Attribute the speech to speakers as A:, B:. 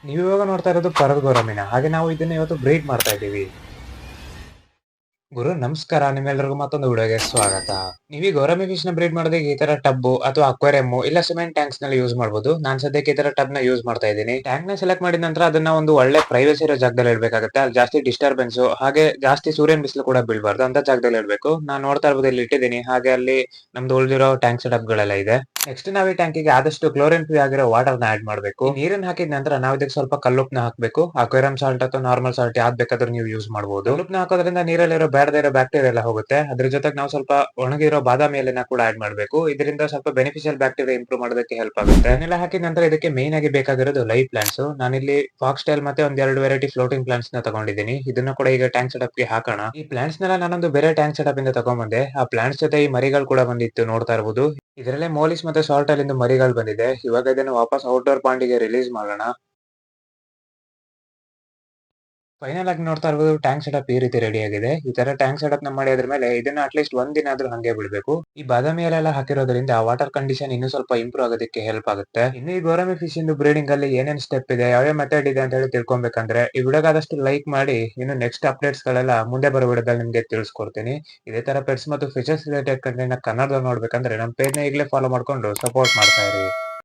A: ನೀವಿವಾಗ ನೋಡ್ತಾ ಇರೋದು ಪರದ್ ಗೋರಮಿನ. ಹಾಗೆ ನಾವು ಇದನ್ನ ಇವತ್ತು ಬ್ರೀಡ್ ಮಾಡ್ತಾ ಇದ್ದೀವಿ. ಗುರು ನಮಸ್ಕಾರ, ನಿಮ್ಮೆಲ್ಲರಿಗೂ ಮತ್ತೊಂದು ವಿಡಿಯೋಗೆ ಸ್ವಾಗತ. ನೀವು ಈ ಗೋರಮಿ ಫಿಶ್ ನ ಬ್ರೀಡ್ ಮಾಡೋದಕ್ಕೆ ಈ ತರ ಟಬ್ ಅಥವಾ ಅಕ್ವೇರಿಯಂ ಇಲ್ಲ ಸಿಮೆಂಟ್ ಟ್ಯಾಂಕ್ಸ್ ನಲ್ಲಿ ಯೂಸ್ ಮಾಡಬಹುದು. ನಾನ್ ಸದ್ಯಕ್ಕೆ ಈ ತರ ಟಬ್ ನ ಯೂಸ್ ಮಾಡ್ತಾ ಇದ್ದೀನಿ. ಟ್ಯಾಂಕ್ ನ ಸೆಲೆಕ್ಟ್ ಮಾಡಿದ ನಂತರ ಅದನ್ನ ಒಂದು ಒಳ್ಳೆ ಪ್ರೈವಸಿ ಇರೋ ಜಾಗದಲ್ಲಿ ಇಡಬೇಕಾಗುತ್ತೆ. ಅಲ್ಲಿ ಜಾಸ್ತಿ ಡಿಸ್ಟರ್ಬೆನ್ಸ್ ಹಾಗೆ ಜಾಸ್ತಿ ಸೂರ್ಯನ ಬಿಸಿಲು ಕೂಡ ಬೀಳಬಾರ್ದು ಅಂತ ಜಾಗದಲ್ಲಿ ಇಡಬೇಕು. ನಾನು ನೋಡ್ತಾ ಇರ್ಬೋದು ಇಲ್ಲಿ ಇಟ್ಟಿದ್ದೀನಿ. ಹಾಗೆ ಅಲ್ಲಿ ನಮ್ದು ಉಳಿದಿರೋ ಟ್ಯಾಂಕ್ ಸೆಟಪ್ ಗಳೆಲ್ಲ ಇದೆ. ನೆಕ್ಸ್ಟ್ ನಾವು ಈ ಟ್ಯಾಂಕಿಗೆ ಆದಷ್ಟು ಕ್ಲೋರಿನ್ ಫ್ರೀ ಆಗಿರೋ ವಾಟರ್ ನ ಆಡ್ ಮಾಡಬೇಕು. ನೀರನ್ನ ಹಾಕಿದ ನಂತರ ನಾವು ಇದಕ್ಕೆ ಸ್ವಲ್ಪ ಕಲ್ಲುಪ್ಪನ ಹಾಕಬೇಕು. ಅಕ್ವೇರಿಯಂ ಸಾಲ್ಟ್ ಅಥವಾ ನಾರ್ಮಲ್ ಸಾಲ್ಟ್ ಯಾವ್ದು ಬೇಕಾದ್ರೂ ನೀವು ಯೂಸ್ ಮಾಡಬಹುದು. ಕಲ್ಲುಪ್ಪನ ಹಾಕೋದ್ರಿಂದ ನೀರಲ್ಲಿರೋ ಬೇಡದೇ ಇರೋ ಬ್ಯಾಕ್ಟೀರಿಯಾ ಎಲ್ಲ ಹೋಗುತ್ತೆ. ಅದ್ರ ಜೊತೆಗೆ ನಾವು ಸ್ವಲ್ಪ ಒಣಗಿರೋ ಬಾದಾಮಿ ಎಲೆನ ಕೂಡ ಆಡ್ ಮಾಡಬೇಕು. ಇದರಿಂದ ಸ್ವಲ್ಪ ಬೆನಿಫಿಷಿಯಲ್ ಬ್ಯಾಕ್ಟೀರಿಯಾ ಇಂಪ್ರೂವ್ ಮಾಡೋದಕ್ಕೆ ಹೆಲ್ಪ್ ಆಗುತ್ತೆ. ಇದನ್ನೆಲ್ಲ ಹಾಕಿದ ನಂತರ ಇದಕ್ಕೆ ಮೇನ್ ಆಗಿ ಬೇಕಾಗಿರೋದು ಲೈವ್ ಪ್ಲಾಂಟ್ಸ್. ನಾನಿಲ್ಲಿ ಫಾಕ್ಸ್ ಟೈಲ್ ಮತ್ತೆ ಒಂದೆರಡು ವೆರೈಟಿ ಫ್ಲೋಟಿಂಗ್ ಪ್ಲಾಂಟ್ಸ್ ನ ತಗೊಂಡಿದ್ದೀನಿ. ಇದನ್ನ ಕೂಡ ಈಗ ಟ್ಯಾಂಕ್ ಸೆಟಪ್ ಗೆ ಹಾಕೋಣ. ಈ ಪ್ಲಾಂಟ್ಸ್ ನೆಲ್ಲ ನಾನೊಂದು ಬೇರೆ ಟ್ಯಾಂಕ್ ಸೆಟಪ್ ಇಂದ ತಗೊಂಡ್ಬಂದೆ. ಆ ಪ್ಲಾಂಟ್ಸ್ ಜೊತೆ ಈ ಮರಿಗಳು ಕೂಡ ಬಂದಿತ್ತು, ನೋಡ್ತಾ ಇರಬಹುದು. ಇದರಲ್ಲೇ ಮೋಲಿಸ್ ಮತ್ತೆ ಸಾಲ್ಟ್ ಅಲ್ಲಿಂದ ಮರಿಗಳು ಬಂದಿದೆ. ಇವಾಗ ಇದನ್ನು ವಾಪಸ್ ಔಟ್ಡೋರ್ ಪಾಂಡಿಗೆ ರಿಲೀಸ್ ಮಾಡೋಣ. ಫೈನಲ್ ಆಗಿ ನೋಡ್ತಾ ಇರಬಹುದು ಟ್ಯಾಂಕ್ ಸೆಟಪ್ ಈ ರೀತಿ ರೆಡಿ ಆಗಿದೆ. ಈ ತರ ಟ್ಯಾಂಕ್ ಸೆಟಪ್ ನ ಮಾಡಿ ಅದ್ರ ಮೇಲೆ ಇದನ್ನ ಅಟ್ಲೀಸ್ಟ್ ಒಂದ್ ದಿನ ಆದ್ರೂ ಹಂಗೆ ಬಿಡಬೇಕು. ಈ ಬಾದಾಮಿ ಎಲೆಲ್ಲ ಹಾಕಿರೋದ್ರಿಂದ ವಾಟರ್ ಕಂಡೀಷನ್ ಇನ್ನೂ ಸ್ವಲ್ಪ ಇಂಪ್ರೂವ್ ಆಗೋದಕ್ಕೆ ಹೆಲ್ಪ್ ಆಗುತ್ತೆ. ಇನ್ನು ಈ ಗೋರಮಿ ಫಿಶ್ ಇಂದು ಬ್ರೀಡಿಂಗ್ ಅಲ್ಲಿ ಏನೇನ್ ಸ್ಟೆಪ್ ಇದೆ, ಯಾವ್ಯಾವ ಮೆಥಡ್ ಇದೆ ಅಂತ ಹೇಳಿ ತಿಳ್ಕೊಬೇಕಂದ್ರೆ ಈ ವಿಡಿಯೋಗೆ ಆದಷ್ಟು ಲೈಕ್ ಮಾಡಿ. ಇನ್ನು ನೆಕ್ಸ್ಟ್ ಅಪ್ಡೇಟ್ಸ್ ಗಳೆಲ್ಲ ಮುಂದೆ ಬರೋ ವಿಡಿಯೋದಲ್ಲಿ ನಿಮ್ಗೆ ತಿಳಿಸ್ಕೊಡ್ತೀನಿ. ಇದೇ ತರ ಪೆಟ್ಸ್ ಮತ್ತು ಫಿಶಸ್ ರಿಲೇಟೆಡ್ ಕಂಟೆಂಟ್ ನ ಕನ್ನಡದಲ್ಲಿ ನೋಡ್ಬೇಕಂದ್ರೆ ನಮ್ಮ ಪೇಜ್ ನ ಈಗಲೇ ಫಾಲೋ ಮಾಡ್ಕೊಂಡು ಸಪೋರ್ಟ್ ಮಾಡ್ತಾ ಇರಿ.